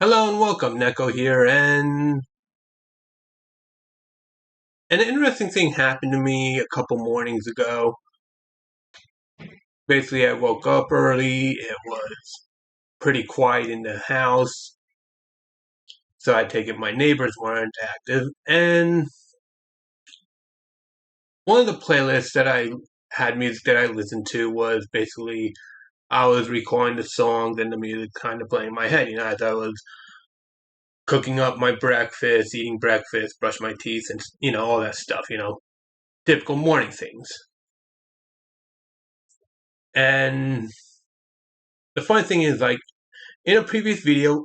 Hello and welcome, Neko here, and an interesting thing happened to me a couple mornings ago. Basically, I woke up early, it was pretty quiet in the house, so I take it my neighbors weren't active, and one of the playlists that I had music that I listened to was basically I was recording the songs and the music kind of playing in my head, as I was cooking up my breakfast, eating breakfast, brush my teeth, and all that stuff, typical morning things. And the funny thing is, like, in a previous video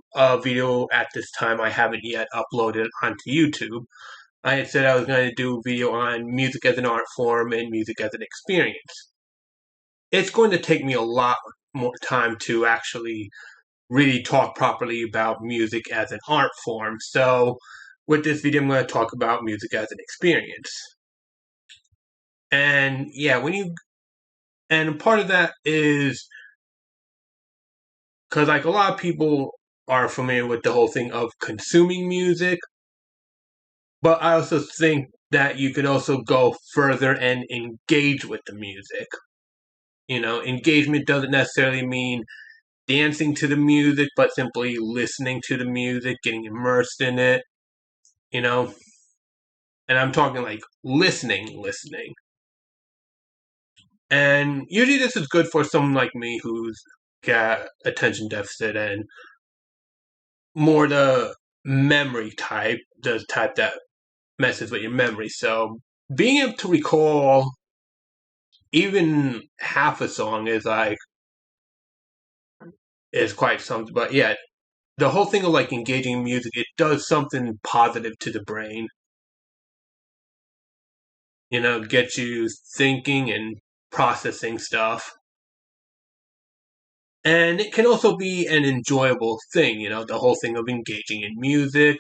at this time I haven't yet uploaded onto YouTube, I had said I was going to do a video on music as an art form and music as an experience. It's going to take me a lot more time to actually really talk properly about music as an art form. So with this video, I'm going to talk about music as an experience. And yeah, and part of that is because like a lot of people are familiar with the whole thing of consuming music, but I also think that you could also go further and engage with the music. Engagement doesn't necessarily mean dancing to the music, but simply listening to the music, getting immersed in it, you know? And I'm talking like listening. And usually this is good for someone like me who's got attention deficit and more the memory type, the type that messes with your memory. So being able to recall even half a song is quite something. But yeah, the whole thing of like engaging in music, it does something positive to the brain. Gets you thinking and processing stuff. And it can also be an enjoyable thing, the whole thing of engaging in music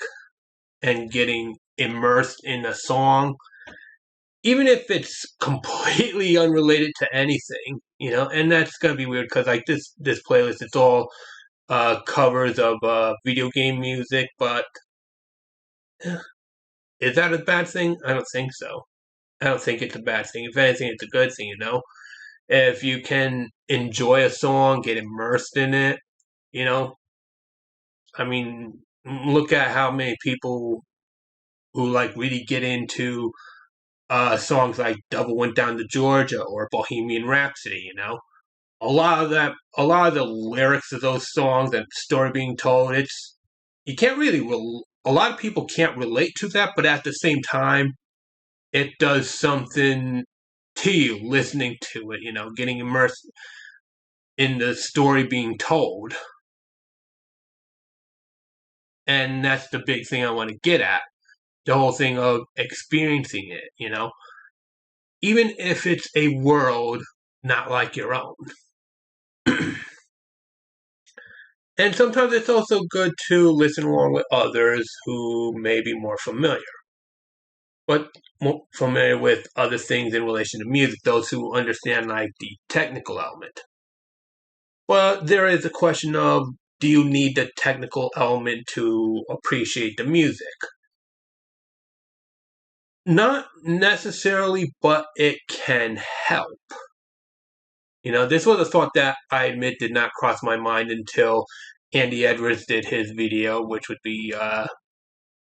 and getting immersed in a song, even if it's completely unrelated to anything, and that's gonna be weird because like this playlist, it's all covers of video game music, but is that a bad thing? I don't think so. I don't think it's a bad thing. If anything, it's a good thing. If you can enjoy a song, get immersed in it, you know, I mean, look at how many people who like really get into songs like Double Went Down to Georgia or Bohemian Rhapsody. A lot of the lyrics of those songs and story being told, you can't really, a lot of people can't relate to that, but at the same time, it does something to you listening to it, getting immersed in the story being told. And that's the big thing I want to get at. The whole thing of experiencing it. Even if it's a world not like your own. And sometimes it's also good to listen along with others who may be more familiar, but more familiar with other things in relation to music, those who understand like the technical element. But there is a question of, do you need the technical element to appreciate the music? Not necessarily, but it can help. This was a thought that I admit did not cross my mind until Andy Edwards did his video, which would be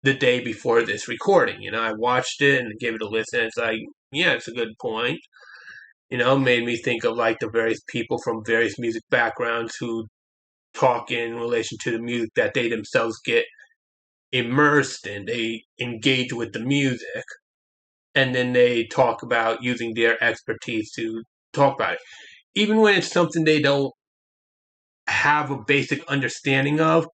the day before this recording. I watched it and gave it a listen. And it's like, yeah, it's a good point. Made me think of like the various people from various music backgrounds who talk in relation to the music that they themselves get immersed in. They engage with the music, and then they talk about using their expertise to talk about it. Even when it's something they don't have a basic understanding of,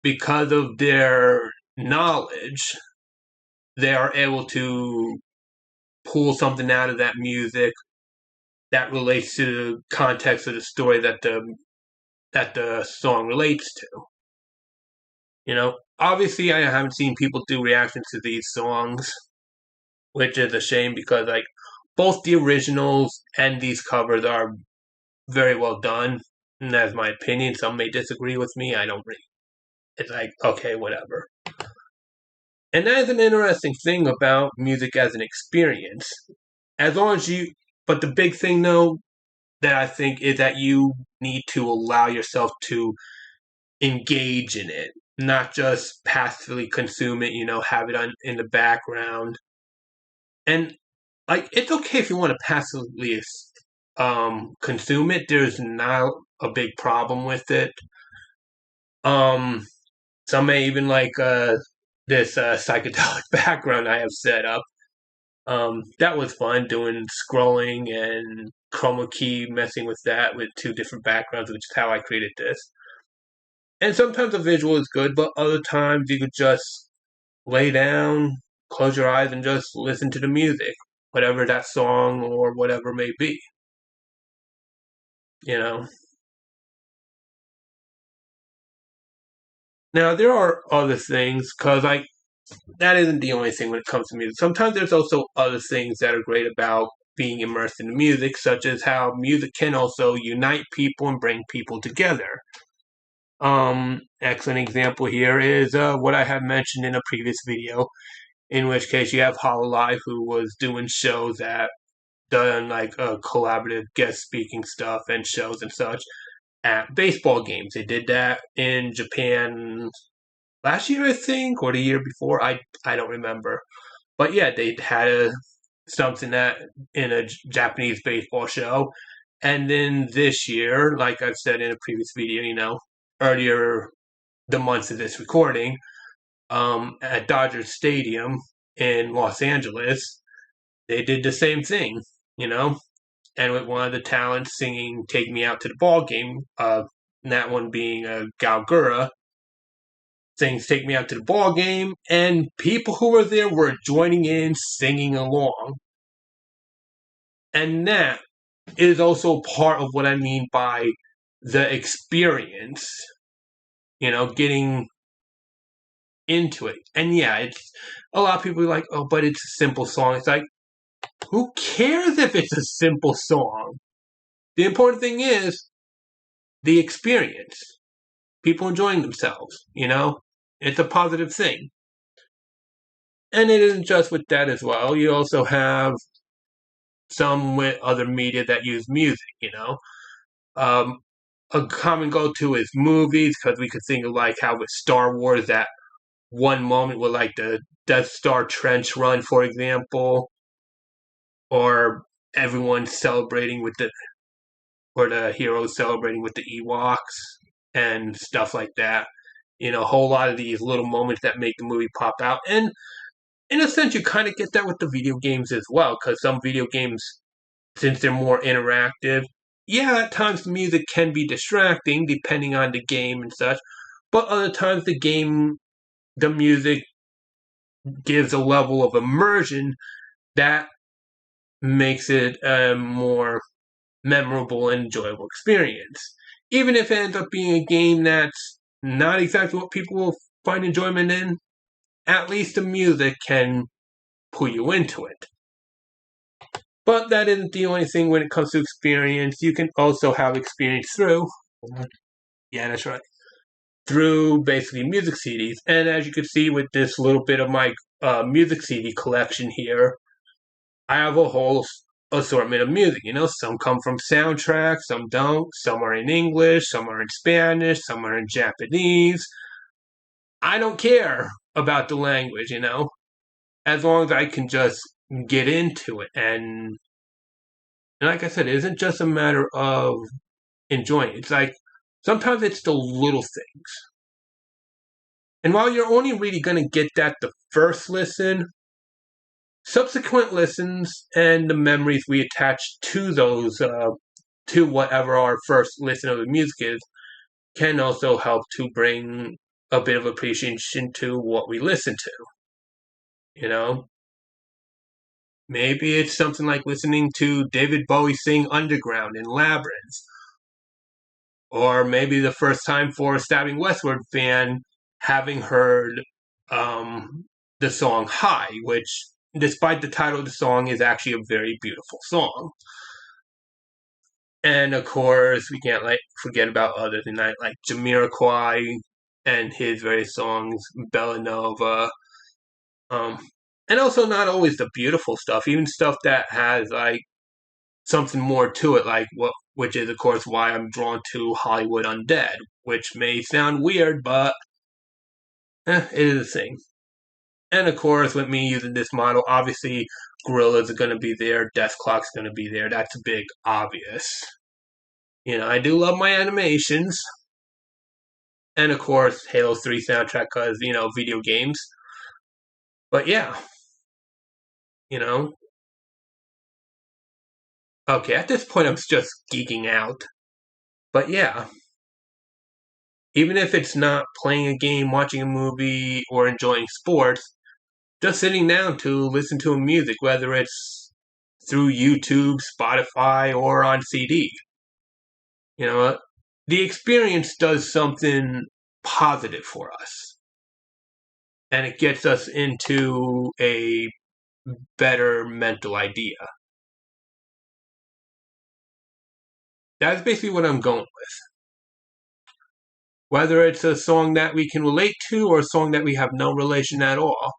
because of their knowledge, they are able to pull something out of that music that relates to the context of the story that the song relates to. Obviously I haven't seen people do reactions to these songs, which is a shame because like both the originals and these covers are very well done. And that's my opinion. Some may disagree with me. I don't really it's like, okay, whatever. And that is an interesting thing about music as an experience. As long as you, but the big thing though that I think is that you need to allow yourself to engage in it, not just passively consume it, have it on in the background. And like, it's okay if you want to passively consume it. There's not a big problem with it. Um, some may even like this psychedelic background I have set up. That was fun doing scrolling and chroma key, messing with that with two different backgrounds, which is how I created this. And sometimes the visual is good, but other times you could just lay down, close your eyes, and just listen to the music, whatever that song or whatever may be. You know. Now there are other things because like that isn't the only thing when it comes to music. Sometimes there's also other things that are great about being immersed in music, such as how music can also unite people and bring people together. Excellent example here is what I have mentioned in a previous video, in which case you have Hololive, who was doing shows that done like collaborative guest speaking stuff and shows and such at baseball games. They did that in Japan last year, I think, or the year before. I don't remember, but yeah, they had something that in a Japanese baseball show, and then this year, like I've said in a previous video, earlier the months of this recording, at Dodger Stadium in Los Angeles, they did the same thing, you know, and with one of the talents singing "Take Me Out to the Ball Game," and that one being Galgura sings "Take Me Out to the Ball Game," and people who were there were joining in, singing along, and that is also part of what I mean by the experience. Getting into it, and yeah, it's a lot of people are like, "Oh, but it's a simple song." It's like, who cares if it's a simple song? The important thing is the experience. People enjoying themselves. It's a positive thing. And it isn't just with that as well. You also have some with other media that use music. Um, a common go-to is movies, because we could think of like how with Star Wars, that one moment with like the Death Star trench run, for example, or everyone celebrating with or the heroes celebrating with the Ewoks and stuff like that. A whole lot of these little moments that make the movie pop out. And in a sense, you kind of get that with the video games as well, because some video games, since they're more interactive, yeah, at times the music can be distracting depending on the game and such, but other times the music gives a level of immersion that makes it a more memorable and enjoyable experience. Even if it ends up being a game that's not exactly what people will find enjoyment in, at least the music can pull you into it. But that isn't the only thing when it comes to experience. You can also have experience through, yeah, that's right, through basically music CDs. And as you can see with this little bit of my music CD collection here, I have a whole assortment of music. Some come from soundtracks, some don't. Some are in English, some are in Spanish, some are in Japanese. I don't care about the language. As long as I can just get into it. And like I said, it isn't just a matter of enjoying it. It's like sometimes it's the little things. And while you're only really going to get that the first listen, subsequent listens and the memories we attach to those, to whatever our first listen of the music is, can also help to bring a bit of appreciation to what we listen to. Maybe it's something like listening to David Bowie sing Underground in Labyrinth. Or maybe the first time for a Stabbing Westward fan having heard the song High, which, despite the title of the song, is actually a very beautiful song. And of course, we can't forget about others than that, like Jamiroquai and his various songs, Bellanova, and also not always the beautiful stuff, even stuff that has like something more to it, like which is of course why I'm drawn to Hollywood Undead, which may sound weird, but it is a thing. And of course, with me using this model, obviously gorillas are going to be there, death clock's going to be there. That's big, obvious. I do love my animations, and of course, Halo 3 soundtrack because video games. But yeah, you know. Okay, at this point, I'm just geeking out. But yeah, even if it's not playing a game, watching a movie, or enjoying sports, just sitting down to listen to music, whether it's through YouTube, Spotify, or on CD. The experience does something positive for us, and it gets us into a better mental idea. That's basically what I'm going with. Whether it's a song that we can relate to or a song that we have no relation at all.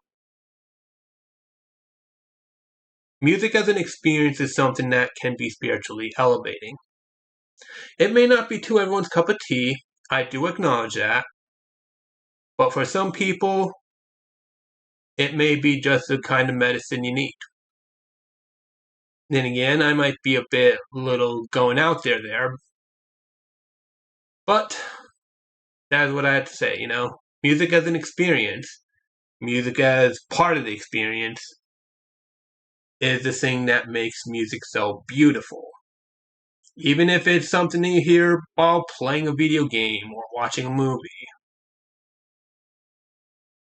Music as an experience is something that can be spiritually elevating. It may not be to everyone's cup of tea, I do acknowledge that, but for some people, it may be just the kind of medicine you need. Then again, I might be a bit little going out there, but that's what I have to say, Music as an experience, music as part of the experience, is the thing that makes music so beautiful. Even if it's something you hear while playing a video game or watching a movie.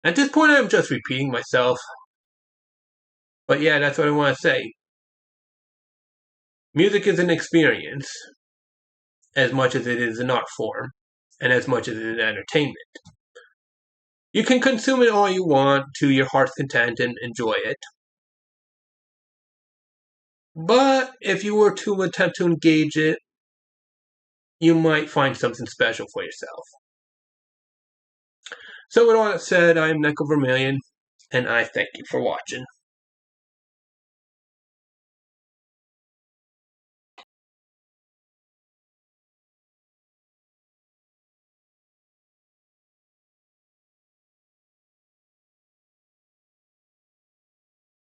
At this point, I'm just repeating myself. But yeah, that's what I want to say. Music is an experience as much as it is an art form and as much as it is entertainment. You can consume it all you want to your heart's content and enjoy it. But if you were to attempt to engage it, you might find something special for yourself. So with all that said, I am Neko Vermillion, and I thank you for watching.